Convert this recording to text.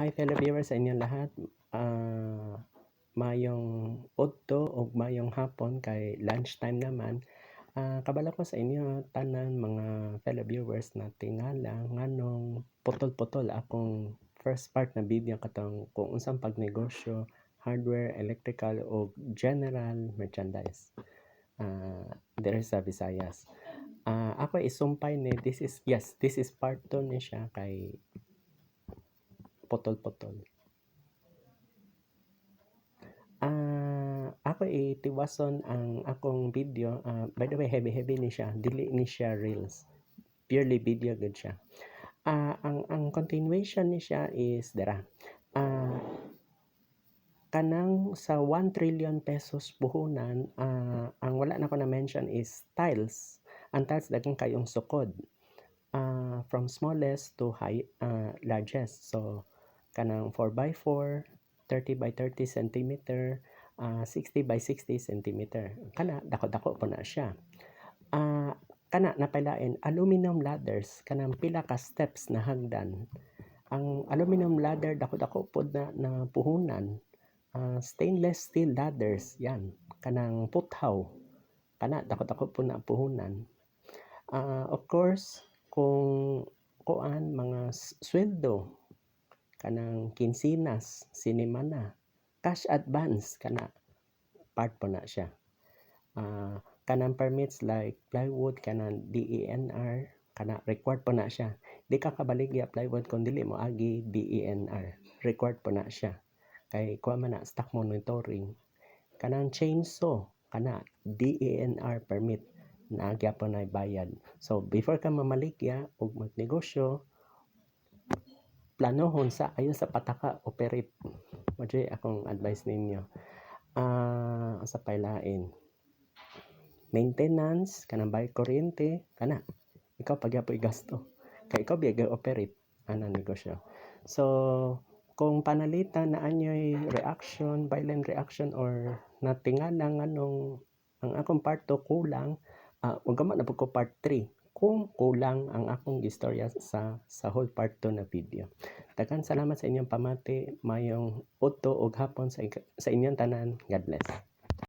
Hi fellow viewers sa inyong lahat. Mayong udto o mayong hapon kay lunchtime naman. Kabala ko sa inyo tanan mga fellow viewers na tingala nganong putol-putol akong first part na video katong kung unsang pagnegosyo, hardware, electrical o general merchandise. There sa Visayas. Ako isumpay ni this is part 2 ni siya kay putol-putol. Ako itiwason ang akong video. By the way, heavy ni siya. Dili ni siya reels. Purely video good siya. Ang continuation ni siya is dara. Kanang sa 1 trillion pesos puhunan, ang wala na ko na mention is tiles. Ang tiles daghang kayong sukod. From smallest to largest. So kanang 4x4, 30 by 30 cm, 60 by 60 cm. Kana dako-dako po na siya. Kana napalain aluminum ladders, kanang pila ka steps na hagdan. Ang aluminum ladder dako-dako po na puhunan. Stainless steel ladders, yan. Kanang puthaw. Kana dako-dako po na puhunan. Of course, kung kuan mga sweldo, kanang kinsinas, sinimana, cash advance, kana part po na siya. Kanang permits like plywood, kanang DENR, kana required po na siya. Di ka kabaligya plywood kung dili mo agi DENR, required po na siya. Kay kuha man na stock monitoring. Kanang chainsaw, kana DENR permit, naagya po na bayad. So before ka mamaligya og magnegosyo, planohon sa ayo sa pataka operate. Mo'y akong advice ninyo. Sa pailain, maintenance, kanang bayad kuryente, kana ikaw pagyapoy gasto. Kay ikaw biyag operate ana negosyo. So kung panalitan na anyoy reaction, violent reaction or natingala nganong ang akong part 2 kulang, ug gama na ko part 3 kung kulang ang akong istorya sa whole part 2 na video. Daghang salamat sa inyong pamati, mayong udto ug hapon sa inyong tanan. God bless.